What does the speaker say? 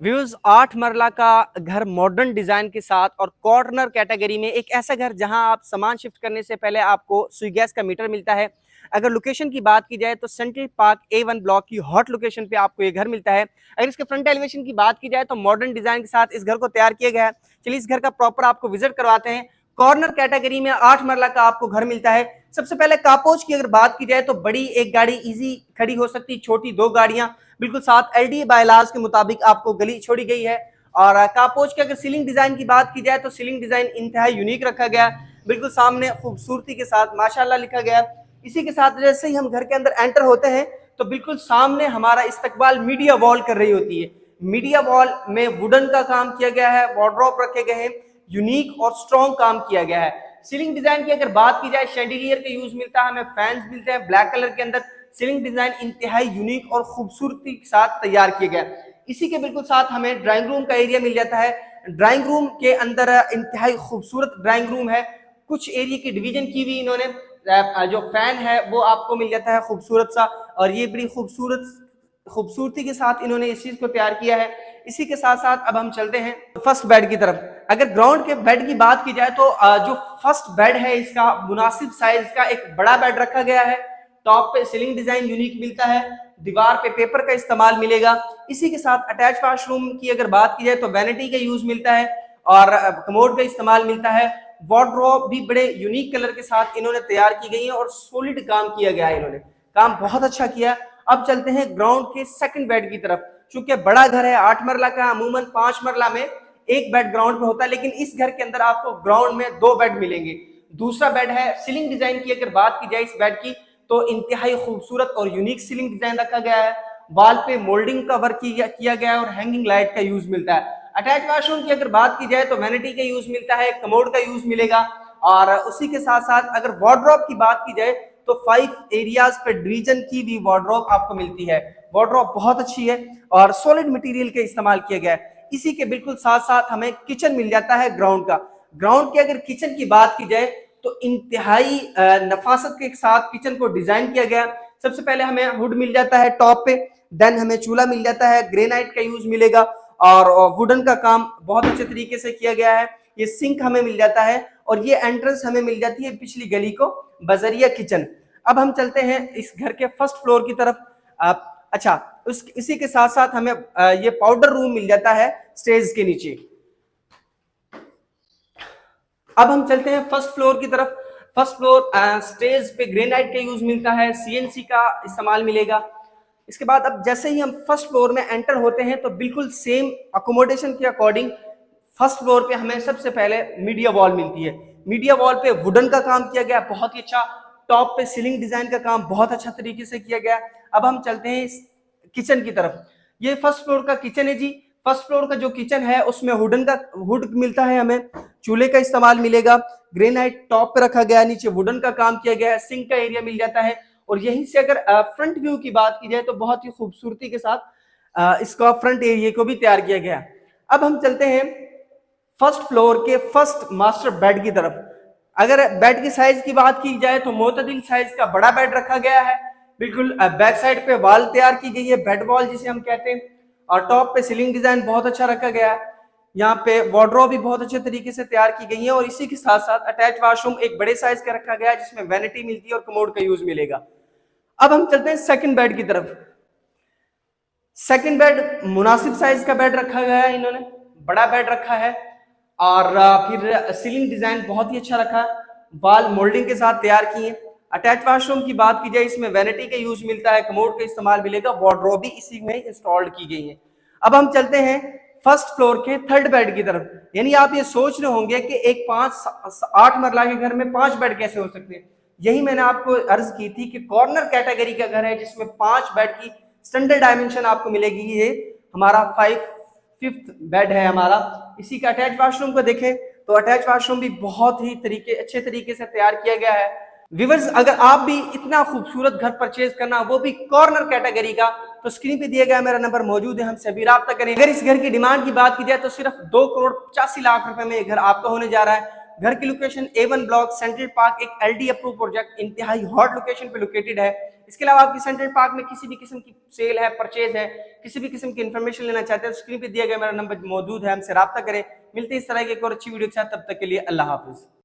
Views 8 मरला का घर मॉडर्न डिजाइन के साथ और कॉर्नर कैटेगरी में एक ऐसा घर जहां आप सामान शिफ्ट करने से पहले आपको सुई गैस का मीटर मिलता है। अगर लोकेशन की बात की जाए तो सेंट्रल पार्क A1 ब्लॉक की हॉट लोकेशन पे आपको ये घर मिलता है। अगर इसके फ्रंट एलिवेशन की बात की जाए तो मॉडर्न डिजाइन के साथ इस घर को तैयार किया गया है। चलिए इस घर का प्रॉपर आपको विजिट करवाते हैं। कॉर्नर कैटेगरी में 8 मरला का आपको घर मिलता है। सबसे पहले कापोच की अगर बात की जाए तो बड़ी एक गाड़ी इजी खड़ी हो सकती, छोटी दो गाड़ियां बिल्कुल साथ एलडीए बायलाज के मुताबिक आपको गली छोड़ी गई है। और कापोच के अगर सीलिंग डिजाइन की बात की जाए तो सीलिंग डिजाइन इंतहाई यूनिक रखा गया, बिल्कुल सामने खूबसूरती के साथ माशाल्लाह लिखा गया। इसी के साथ जैसे ही हम घर के अंदर एंटर होते हैं तो बिल्कुल सामने हमारा इस्तकबाल मीडिया वॉल कर रही होती है। मीडिया वॉल में वुडन का काम किया गया है, वार्डरोब रखे गए हैं, यूनिक और स्ट्रॉन्ग काम किया गया है। सीलिंग डिजाइन की अगर बात की जाए शैंडिलियर का यूज मिलता है, हमें फैंस मिलते हैं ब्लैक कलर के अंदर। सीलिंग डिजाइन इंतहाई यूनिक और खूबसूरती के साथ तैयार किया गया। इसी के बिल्कुल साथ हमें ड्राइंग रूम का एरिया मिल जाता है। ड्राइंग रूम के अंदर इंतहाई खूबसूरत ड्राइंग रूम है, कुछ एरिया की डिवीजन की हुई इन्होंने। जो फैन है वो आपको मिल जाता है खूबसूरत सा, और ये बड़ी खूबसूरती के साथ इन्होंने इस चीज को तैयार किया है। इसी के साथ साथ अब हम चलते हैं फर्स्ट बेड की तरफ। अगर ग्राउंड के बेड की बात की जाए तो जो फर्स्ट बेड है इसका मुनासिब साइज का एक बड़ा बेड रखा गया है। टॉप पे सीलिंग डिजाइन यूनिक मिलता है, दीवार पे पेपर का इस्तेमाल मिलेगा। इसी के साथ अटैच वॉशरूम की अगर बात की जाए तो वैनिटी का यूज मिलता है और कमोड का इस्तेमाल मिलता है। वार्डरोब भी बड़े यूनिक कलर के साथ इन्होंने तैयार की गई है और सॉलिड काम किया गया है, इन्होंने काम बहुत अच्छा किया। अब चलते हैं ग्राउंड के सेकंड बेड की तरफ। चूंकि बड़ा घर है 8 मरला का, अमूमन 5 मरला में एक बेड ग्राउंड पे होता है, लेकिन इस घर के अंदर आपको ग्राउंड में 2 बेड मिलेंगे। दूसरा बेड है, सीलिंग डिजाइन की अगर बात की जाए इस बेड की तो इंतहाई खूबसूरत और यूनिक सीलिंग डिजाइन रखा गया है। वॉल पे मोल्डिंग का वर्क किया गया है और हैंगिंग लाइट का यूज मिलता है। अटैच वॉशरूम की अगर बात की जाए तो वैनिटी का यूज मिलता है, कमोड का यूज मिलेगा। और उसी के साथ साथ अगर वार्डरोब की बात की जाए तो 5 एरियाज पे डिवीजन की भी वार्डरोब आपको मिलती है। वार्डरोब बहुत अच्छी है और सॉलिड मटेरियल का इस्तेमाल किया गया है। इसी के बिल्कुल साथ साथ हमें किचन मिल जाता है ग्राउंड का। ग्राउंड की अगर किचन की बात की जाए तो इंतहाई नफासत के साथ किचन को डिजाइन किया गया। सबसे पहले हमें हुड मिल जाता है टॉप पे, देन हमें चूल्हा मिल जाता है, ग्रेनाइट का यूज मिलेगा और वुडन का काम बहुत अच्छे तरीके से किया गया है। ये सिंक हमें मिल जाता है और ये एंट्रेंस हमें मिल जाती है पिछली गली को बजरिया किचन। अब हम चलते हैं इस घर के फर्स्ट फ्लोर की तरफ। अच्छा, इसी के साथ साथ हमें ये पाउडर रूम मिल जाता है स्टेज के नीचे। अब हम चलते हैं फर्स्ट फ्लोर की तरफ। फर्स्ट फ्लोर स्टेज पे ग्रेनाइट का यूज मिलता है, सीएनसी का इस्तेमाल मिलेगा। इसके बाद अब जैसे ही हम फर्स्ट फ्लोर में एंटर होते हैं तो बिल्कुल सेम अकोमोडेशन के अकॉर्डिंग फर्स्ट फ्लोर पे हमें सबसे पहले मीडिया वॉल मिलती है। मीडिया वॉल पे वुडन का काम किया गया, बहुत ही अच्छा। टॉप पे सीलिंग डिजाइन का काम बहुत अच्छा तरीके से किया गया। अब हम चलते हैं किचन की तरफ। ये फर्स्ट फ्लोर का किचन है जी। फर्स्ट फ्लोर का जो किचन है उसमें हुड मिलता है, हमें चूल्हे का इस्तेमाल मिलेगा। ग्रेनाइट टॉप पे रखा गया है, नीचे वुडन का काम किया गया है, सिंक का एरिया मिल जाता है। और यहीं से अगर फ्रंट व्यू की बात की जाए तो बहुत ही खूबसूरती के साथ इसका फ्रंट एरिया को भी तैयार किया गया। अब हम चलते हैं फर्स्ट फ्लोर के फर्स्ट मास्टर बेड की तरफ। अगर बेड की साइज की बात की जाए तो मोतदिल साइज का बड़ा बेड रखा गया है। बिल्कुल बैक साइड पे वॉल तैयार की गई है, बेड वॉल जिसे हम कहते हैं। और टॉप पे सीलिंग डिजाइन बहुत अच्छा रखा गया है। यहाँ पे वार्डरोब भी बहुत अच्छे तरीके से तैयार की गई है। और इसी के साथ साथ अटैच वॉशरूम एक बड़े साइज का रखा गया है जिसमें वैनिटी मिलती है और कमोड का यूज मिलेगा। अब हम चलते हैं सेकंड बेड की तरफ। सेकंड बेड मुनासिब साइज का बेड रखा गया है, इन्होंने बड़ा बेड रखा है। और फिर सीलिंग डिजाइन बहुत ही अच्छा रखा है, वॉल मोल्डिंग के साथ तैयार किए। अटैच वॉशरूम की बात की जाए इसमें वैनिटी का यूज मिलता है, कमोड का इस्तेमाल मिलेगा, वार्डरोब भी इसी में इंस्टॉल्ड की गई है। अब हम चलते हैं फर्स्ट फ्लोर के थर्ड बेड की तरफ। यानी आप ये सोच रहे होंगे कि एक 8 मरला के घर में 5 बेड कैसे हो सकते हैं। यही मैंने आपको अर्ज की थी कि कॉर्नर कैटेगरी का घर है जिसमें 5 बेड की स्टैंडर्ड डायमेंशन आपको मिलेगी। ये हमारा 5th बेड है हमारा। इसी का अटैच वॉशरूम को देखें तो अटैच वॉशरूम भी बहुत ही अच्छे तरीके से तैयार किया गया है। व्यूअर्स, अगर आप भी इतना खूबसूरत घर परचेज करना, वो भी कॉर्नर कैटेगरी का, तो स्क्रीन पे दिया गया मेरा नंबर मौजूद है, हमसे भी राब्ता करें। अगर इस घर की डिमांड की बात की जाए तो सिर्फ 2,85,00,000 रुपए में ये घर आपका होने जा रहा है। घर की location A1 block, central park, एक LD अप्रूव प्रोजेक्ट, इंतहाई हॉट लोकेशन पे लोकेटेड है। इसके अलावा आपकी सेंट्रल पार्क में किसी भी किस्म की सेल है, परचेज है, किसी भी किस्म की इन्फॉर्मेशन लेना चाहते हैं तो स्क्रीन पे दिया गया मेरा नंबर मौजूद है, हमसे राब्ता करें। मिलते हैं इस तरह की एक और अच्छी वीडियो के साथ, तब तक के लिए अल्लाह हाफिज।